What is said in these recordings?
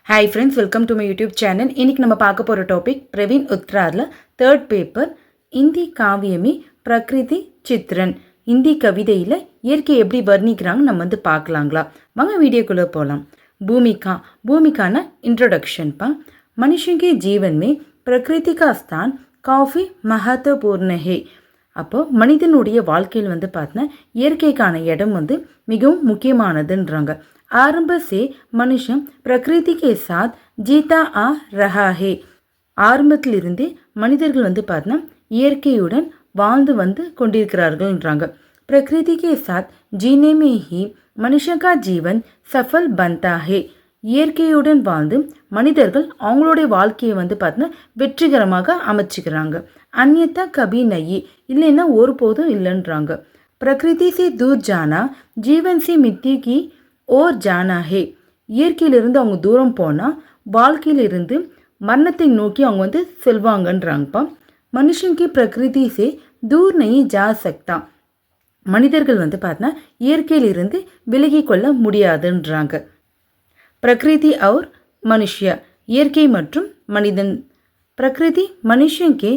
Hi friends, welcome to my YouTube channel. இன்னைக்கு நம்ம பார்க்க போற டாபிக் பிரவீன் உத்ரார்ல தேர்ட் பேப்பர் இந்தி காவியமே பிரகிருதி சித்ரன். இந்தி கவிதையில் இயற்கை எப்படி வர்ணிக்கிறாங்க நம்ம பார்க்கலாங்களா? வாங்க வீடியோக்குள்ளே போகலாம். भूमिका इंट्रोडक्शन पा मनुष्य के जीवन में प्रकृति का स्थान काफ़ी महत्वपूर्ण है. அப்போ மனிதனுடைய வாழ்க்கையில் பார்த்தீங்கன்னா இயற்கைக்கான இடம் மிகவும் முக்கியமானதுன்றாங்க. आरंभ से मनुष्य प्रकृति के साथ जीता आ रहा है. ஆரம்பத்திலிருந்து மனிதர்கள் பார்த்தீங்கன்னா இயற்கையுடன் வாழ்ந்து கொண்டிருக்கிறார்கள்ன்றாங்க. प्रकृति के साथ जीने में ही मनुष्य का जीवन सफल बनता है. இயற்கையுடன் வாழ்ந்து மனிதர்கள் அவங்களுடைய வாழ்க்கையை பார்த்தீங்கன்னா வெற்றிகரமாக அமைச்சிக்கிறாங்க. अन्यथा कभी नहीं இல்லைன்னா ஒருபோதும் இல்லைன்றாங்க. प्रकृति से दूर जाना जीवन से मिट्टी की ஓர் ஜானா ஹே. இயற்கையிலிருந்து அவங்க தூரம் போனால் வாழ்க்கையிலிருந்து மரணத்தை நோக்கி அவங்க செல்வாங்கன்றாங்கப்பா. மனுஷனுக்கு பிரகிருதி சே தூர் நெய் ஜா சக்தா. மனிதர்கள் பார்த்தீங்கன்னா இயற்கையிலிருந்து விலகி கொள்ள முடியாதுன்றாங்க. பிரகிருதி அவர் மனுஷிய இயற்கை மற்றும் மனிதன். பிரகிருதி மனுஷனுக்கே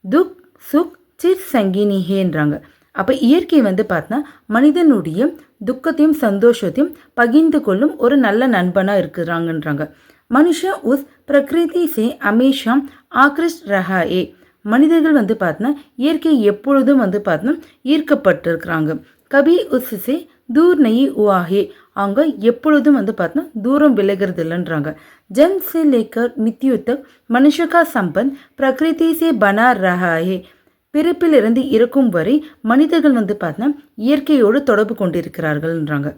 துக் சுக் சிர் சங்கினி ஹேன்றாங்க. அப்போ இயற்கை பார்த்தீங்கன்னா மனிதனுடைய துக்கத்தையும் சந்தோஷத்தையும் பகிர்ந்து கொள்ளும் ஒரு நல்ல நண்பனாக இருக்கிறாங்கன்றாங்க. மனுஷன் உஸ் பிரகிருதி சே அமேஷா ஆக்ரிஸ்ட் ரஹா ஏ. மனிதர்கள் பார்த்தீங்கன்னா இயற்கை எப்பொழுதும் பார்த்தீங்கன்னா ஈர்க்கப்பட்டிருக்கிறாங்க. கபி உஸ் சே தூர் நெய் உவாஹே. அவங்க எப்பொழுதும் பார்த்தீங்கன்னா தூரம் விலகிறது இல்லைன்றாங்க. ஜன் சே லேக்கர் மித்யு தக் மனுஷ கா சம்பந்த் பிரகிருதி சே பனா ரஹா ஹே. பிறப்பிலிருந்து இருக்கும் வரை மனிதர்கள் பார்த்தீங்கன்னா இயற்கையோடு தொடர்பு கொண்டிருக்கிறார்கள்ன்றாங்க.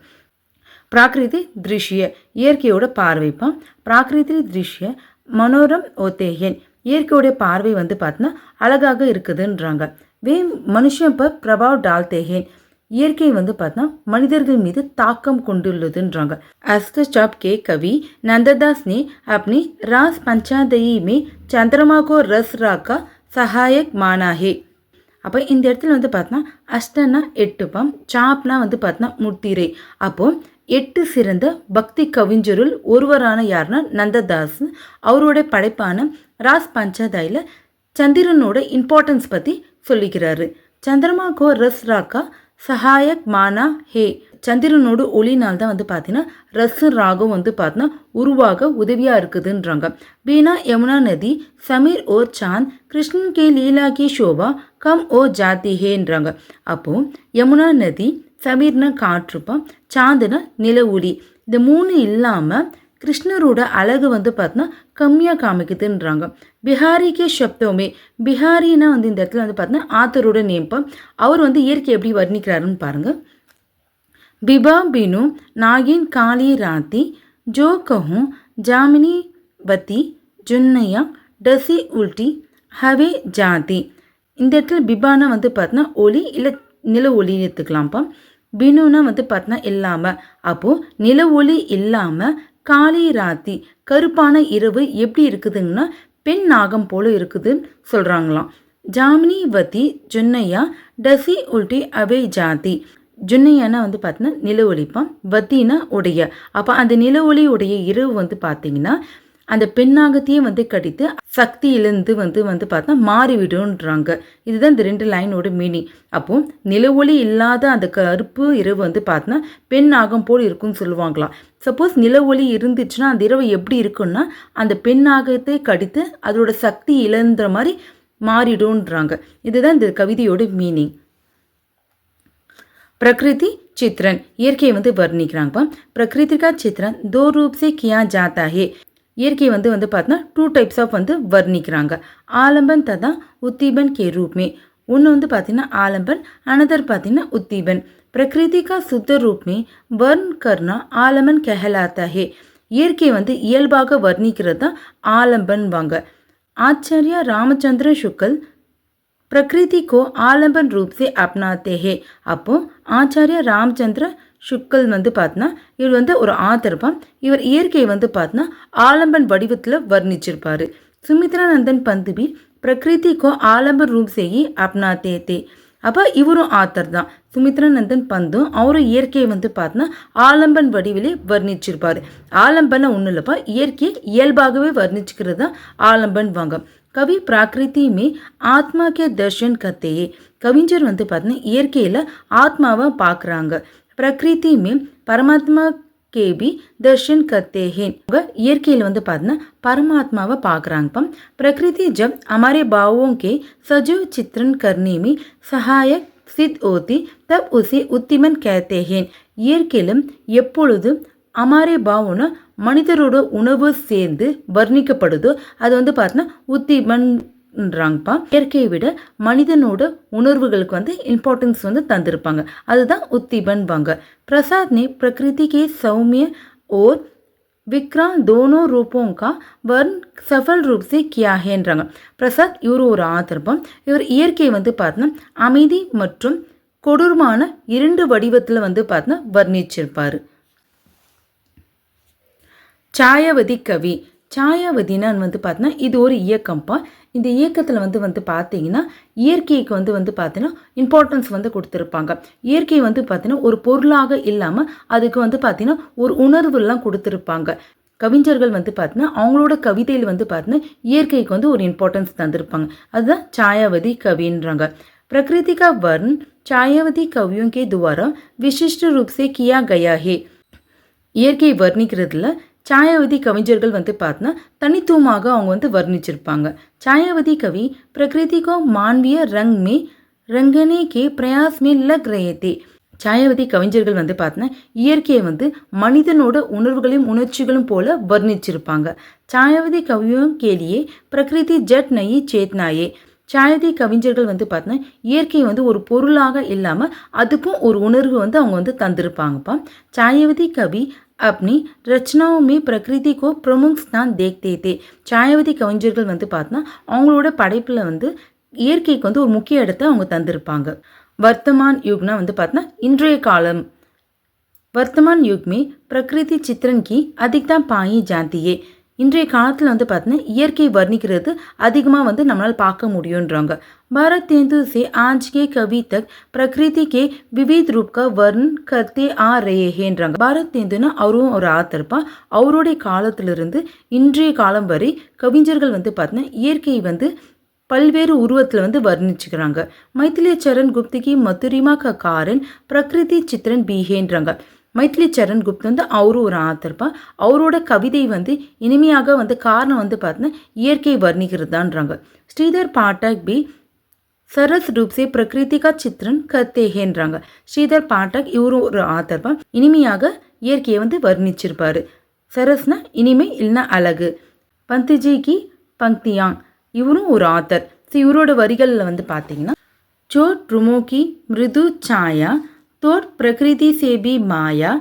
பிராகிருதி திருஷ்ய இயற்கையோட பார்வைப்பான். பிராகிருதி திருஷ்ய மனோரம் ஓத்தேயன். இயற்கையோடைய பார்வை பார்த்தீங்கன்னா அழகாக இருக்குதுன்றாங்க. வே மனுஷன் இப்போ பிரபாவ் டால்தேகேன். இயற்கை பார்த்தீங்கன்னா மனிதர்கள் மீது தாக்கம் கொண்டுள்ளதுன்றாங்க. अस्कचप के कवि नंददास ने अपनी रास पंचादयी में चंद्रमा को रस राका சஹாயக் மானாஹே. அப்போ இந்த இடத்துல பார்த்தீங்கன்னா அஷ்டனா 8 பாம், சாப்னா பார்த்தீங்கன்னா முத்திரை. அப்போது 8 சிறந்த பக்தி கவிஞருள் ஒருவரான யாருன்னா நந்ததாஸ். அவருடைய படைப்பான ராஸ் பஞ்சாதாயில் சந்திரனோட இம்பார்ட்டன்ஸ் பற்றி சொல்லிக்கிறாரு. சந்திரமா கோ ரஸ் ராக்கா சஹாயக் மானா ஹே. சந்திரனோட ஒளினால் தான் பார்த்தீங்கன்னா ரசு ராகம் பார்த்தீங்கன்னா உருவாக உதவியாக இருக்குதுன்றாங்க. பீனா யமுனா நதி சமீர் ஓர் சாந்த் கிருஷ்ணன் கே லீலா கி ஷோபா கம் ஓ ஜாதி ஹேன்றாங்க. அப்போது யமுனா நதி, சமீர்னா காற்றுப்பா, சாந்துனா நில ஒளி. இந்த 3 இல்லாமல் கிருஷ்ணரோட அழகு பார்த்தீங்கன்னா கம்மியாக காமிக்குதுன்றாங்க. பிஹாரிக்கே சப்தோமே. பிஹாரினா இந்த இடத்துல பார்த்தீங்கன்னா ஆத்தரோட நேம்ப்பா. அவர் இயற்கை எப்படி வர்ணிக்கிறாருன்னு பாருங்கள். बिबा बिनु नागिन काली राती जो कहूँ जामिनी वती जुन्नैया डसी उल्टी हवे जाती. இந்த இடத்துல பிபானா பார்த்தீங்கன்னா ஒளி இல்லை நில ஒளின்னு எடுத்துக்கலாம்ப்பா. பினுனா பார்த்தீங்கன்னா இல்லாமல். அப்போது நில ஒளி இல்லாமல் காளி ராத்தி கருப்பான இரவு எப்படி இருக்குதுங்கன்னா பெண் நாகம் போல இருக்குதுன்னு சொல்கிறாங்களாம். ஜாமினி வத்தி ஜுன்னையா டசி உல்டி அவே ஜாதி. ஜுன்னையானா பார்த்தீங்கன்னா நில ஒளிப்பான், வத்தினா உடைய. அப்போ அந்த நில ஒளி உடைய இரவு பார்த்தீங்கன்னா அந்த பெண்ணாகத்தையே கடித்து சக்தியிலேருந்து பார்த்தா மாறிவிடுன்றாங்க. இதுதான் இந்த 2 லைனோட மீனிங். அப்போது நில ஒளி இல்லாத அந்த கருப்பு இரவு பார்த்தீங்கன்னா பெண் நாகம் போல் இருக்குன்னு சொல்லுவாங்களாம். சப்போஸ் நில ஒளி இருந்துச்சுன்னா அந்த இரவு எப்படி இருக்குன்னா அந்த பெண் நாகத்தை கடித்து அதோட சக்தி இழந்த மாதிரி மாறிடுன்றாங்க. இதுதான் இந்த கவிதையோட மீனிங். प्रकृति चित्रण இயற்கை வர்ணிக்கிறாங்கப்பா. प्रकृति का चित्रण 2 रूप से किया जाता है. இயற்கை பார்த்தீங்கன்னா 2 டைப்ஸ் ஆஃப் வர்ணிக்கிறாங்க. ஆலம்பன் ததா உத்தீபன் கே ரூப் में. ஒன்று பார்த்தீங்கன்னா ஆலம்பன், அனதர் பார்த்தீங்கன்னா உத்தீபன். प्रकृति का शुद्ध रूप में वर्ण करना आलम्बन कहलाता है. இயற்கை இயல்பாக வர்ணிக்கிறது தான் ஆலம்பன் வாங்க. ஆச்சாரியா ராமச்சந்திர சுக்கல் प्रकृति को आलम्बन रूप से अपनाते हैं. அப்போ ஆச்சாரிய ராமச்சந்திர சுக்கல் பார்த்தீங்கன்னா இவர் ஒரு ஆத்தர்ப்பான். இவர் இயற்கை பார்த்தீங்கன்னா ஆலம்பன் வடிவத்தில் வர்ணிச்சிருப்பார். சுமித்ரானந்தன் பந்துபி प्रकृति को आलम्बन रूप से ही अपनाते थे. அப்போ இவரும் ஆத்தர் தான். சுமித்ரானந்தன் பந்தும் அவரும் இயற்கையை வந்து பார்த்தோன்னா ஆலம்பன் வடிவிலே வர்ணிச்சிருப்பார். ஆலம்பனை ஒன்றும் இல்லைப்பா, இயற்கையை இயல்பாகவே வர்ணிச்சுக்கிறது தான் ஆலம்பன் வாங்க. கவி பிராகிருதி மே ஆத்மா கே தர்ஷன் கத்தையே. கவிஞர் வந்து பார்த்தீங்கன்னா இயற்கையில் ஆத்மாவை பார்க்குறாங்க. பிரகிருதி மே பரமாத்மா के भी दर्शन करते हैं. இயற்கையில் வந்து பார்த்தீங்கன்னா பரமாத்மாவை பார்க்குறாங்கப்பா. प्रकृति जब हमारे भावों के सजीव चित्रण करने में सहायक सिद्ध होती तब उसे उत्तिमन कहते हैं. இயற்கையிலும் எப்பொழுதும் அமாரே பாவம்னா மனிதரோட உணவு சேர்ந்து வர்ணிக்கப்படுதோ அது வந்து பார்த்தீங்கன்னா உத்திமன்றாங்கப்பா. இயற்கையை விட மனிதனோட உணர்வுகளுக்கு வந்து இம்பார்ட்டன்ஸ் வந்து தந்திருப்பாங்க, அதுதான் உத்திபன் வாங்க. प्रसाद ने प्रकृति के सौम्य और विक्रांत दोनों रूपों का वर्ण सफल रूप से किया हैன்றாங்க. பிரசாத் இவர் ஒரு ஆதர்பம். இவர் இயற்கையை வந்து பார்த்தோன்னா அமைதி மற்றும் கொடூரமான இரண்டு வடிவத்தில் வந்து பார்த்தோன்னா வர்ணிச்சிருப்பார். சாயாவதி கவி. சாயாவதினான்னு வந்து பார்த்தோன்னா இது ஒரு இயக்கம்ப்பா. இந்த இயக்கத்தில் வந்து பார்த்தீங்கன்னா இயற்கைக்கு வந்து பார்த்தீங்கன்னா இம்பார்ட்டன்ஸ் வந்து கொடுத்துருப்பாங்க. இயற்கை வந்து பார்த்தீங்கன்னா ஒரு பொருளாக இல்லாமல் அதுக்கு வந்து பார்த்தீங்கன்னா ஒரு உணர்வுலாம் கொடுத்துருப்பாங்க. கவிஞர்கள் வந்து பார்த்தீங்கன்னா அவங்களோட கவிதையில் வந்து பார்த்தீங்கன்னா இயற்கைக்கு வந்து ஒரு இம்பார்ட்டன்ஸ் தந்திருப்பாங்க. அதுதான் சாயாவதி கவின்றாங்க. प्रकृति का वर्ण छायावती कवियों के द्वारा विशिष्ट रूप से किया गया है. இயற்கையை வர்ணிக்கிறதுல சாயாவதி கவிஞர்கள் வந்து பார்த்தோன்னா தனித்துவமாக அவங்க வந்து வர்ணிச்சிருப்பாங்க. சாயாவதி கவி प्रकृति को मानवीय रंग में रंगने के प्रयास में लग रहे थे. சாயாவதி கவிஞர்கள் வந்து பார்த்தோன்னா இயற்கையை வந்து மனிதனோட உணர்வுகளையும் உணர்ச்சிகளும் போல வர்ணிச்சிருப்பாங்க. சாயாவதி கவியும் கேலியே प्रकृति जट नहीं चेतनाயே. சாயாவதி கவிஞர்கள் வந்து பார்த்தோன்னா இயற்கை வந்து ஒரு பொருளாக இல்லாமல் அதுக்கும் ஒரு உணர்வு வந்து அவங்க வந்து தந்திருப்பாங்கப்பா. சாயாவதி கவி अपनी रचनाओं में प्रकृति को प्रमुख स्थान देखते थे. சாயாவதி கவிஞர்கள் வந்து பார்த்தோன்னா அவங்களோட படைப்பில் வந்து இயற்கைக்கு வந்து ஒரு முக்கிய இடத்தை அவங்க தந்திருப்பாங்க. वर्तमान युगना வந்து பார்த்தோன்னா இன்றைய காலம். वर्तमान युग में प्रकृति चित्रण की अधिकता पाई जाती है. இன்றைய காலத்தில் வந்து பார்த்தீங்கன்னா இயற்கை வர்ணிக்கிறது அதிகமாக வந்து நம்மளால் பார்க்க முடியுன்றாங்க. भारत तेंदु से आज के कवि तक प्रकृति के विविध रूप का वर्ण करते आ रहे हैன்றாங்க. பாரத் தேந்துனா அவரும் ஒரு ஆத்தர்ப்பா. அவருடைய காலத்திலிருந்து இன்றைய காலம் வரை கவிஞர்கள் வந்து பார்த்தீங்கன்னா இயற்கையை வந்து பல்வேறு உருவத்தில் வந்து வர்ணிச்சுக்கிறாங்க. மைத்திலி சரண் குப்திக்கு மதுரிமா का कारण प्रकृति चित्रण भी हैன்றாங்க. மைத்திலி சரண் குப்த் வந்து அவரும் ஒரு ஆத்தர்ப்பா. அவரோட கவிதை வந்து இனிமையாக வந்து காரணம் வந்து பார்த்தீங்கன்னா இயற்கை வர்ணிக்கிறதான்றாங்க. ஸ்ரீதர் பாட்டக் பி सरस रूप से प्रकृति का चित्रण करते हैன்றாங்க. ஸ்ரீதர் பாட்டக் இவரும் ஒரு ஆத்தர்ப்பா. இனிமையாக இயற்கையை வந்து வர்ணிச்சிருப்பாரு. சரஸ்னா இனிமை இல்லைன்னா அழகு. பந்திஜிக்கு பங்க்தியாங் இவரும் ஒரு ஆத்தர். ஸோ இவரோட வரிகளில் வந்து பார்த்தீங்கன்னா चोट रुमो की मृदु छाया तोड़ प्रकृति से भी माया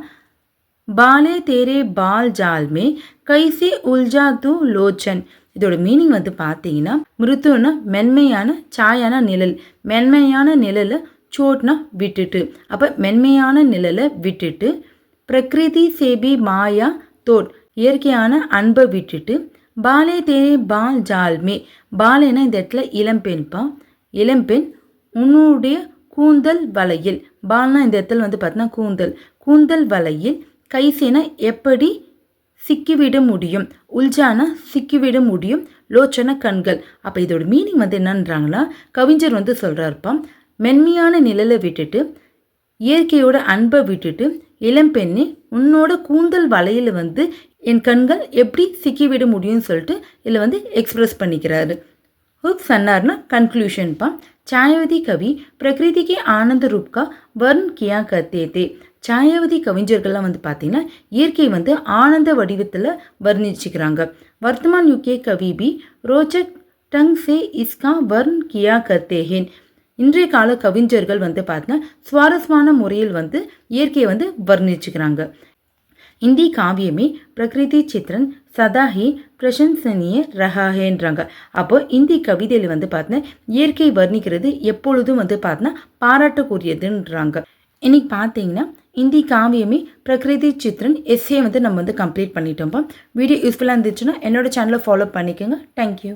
बाले तेरे बाल जाल में कैसे उलझा तू लोचन. இதோட மீனிங் வந்து பார்த்தீங்கன்னா மிருதுன்னா மென்மையான, சாயான நிழல். மென்மையான நிழலை சோட்னா விட்டுட்டு, அப்போ மென்மையான நிழலை விட்டுட்டு பிரகிருதி சேபி மாயா தோட் இயற்கையான அன்பை விட்டுட்டு பாலே தேரே பால் ஜால்மே. பாலேனா இந்த இடத்துல இளம்பெண்ப்பா. இளம்பெண் உன்னுடைய கூந்தல் வலையில். பால்னா இந்த இடத்துல வந்து பார்த்தீங்கன்னா கூந்தல். கூந்தல் வலையில் கைசேனா எப்படி சிக்கிவிட முடியும், உல்ஜானா சிக்கிவிட முடியும், லோச்சன கண்கள். அப்போ இதோட மீனிங் வந்து என்னன்றாங்கன்னா கவிஞர் வந்து சொல்கிறாருப்பா, மென்மையான நிழலை விட்டுட்டு இயற்கையோட அன்பை விட்டுட்டு இளம்பெண்ணே உன்னோட கூந்தல் வலையில் வந்து என் கண்கள் எப்படி சிக்கிவிட முடியும்னு சொல்லிட்டு இதில் வந்து எக்ஸ்பிரஸ் பண்ணிக்கிறாரு. हुक सन्नारना कंक्लूशन पा. छायावती कवि प्रकृति के आनंद रूप का वर्ण किया करते थे. छायावती कविஞர்கள்லாம் வந்து பார்த்தீங்கன்னா இயற்கை வந்து ஆனந்த வடிவத்தில் வர்ணிச்சுக்கிறாங்க. वर्तमान युग के कवि भी रोचक ढंग से इसका वर्ण किया करते हैं. இன்றைய கால கவிஞர்கள் வந்து பார்த்தீங்கன்னா சுவாரஸ்யமான முறையில் வந்து இயற்கையை வந்து வர்ணிச்சுக்கிறாங்க. இந்தி காவியமே பிரகிருதி சித்திரன் சதா ஹி பிரசன்சனிய ரஹாஹேன்றாங்க. அப்போ இந்தி கவிதையில் வந்து பார்த்தீங்கன்னா இயற்கை வர்ணிக்கிறது எப்பொழுதும் வந்து பார்த்தீங்கன்னா பாராட்டக்கூடியதுன்றாங்க. இன்னைக்கு பார்த்தீங்கன்னா இந்தி காவியமே பிரகிருதி சித்திரன் எஸ்ஏ வந்து நம்ம வந்து கம்ப்ளீட் பண்ணிட்டோம்ப்பா. வீடியோ யூஸ்ஃபுல்லாக இருந்துச்சுன்னா என்னோட சேனலை ஃபாலோ பண்ணிக்கோங்க. தேங்க்யூ.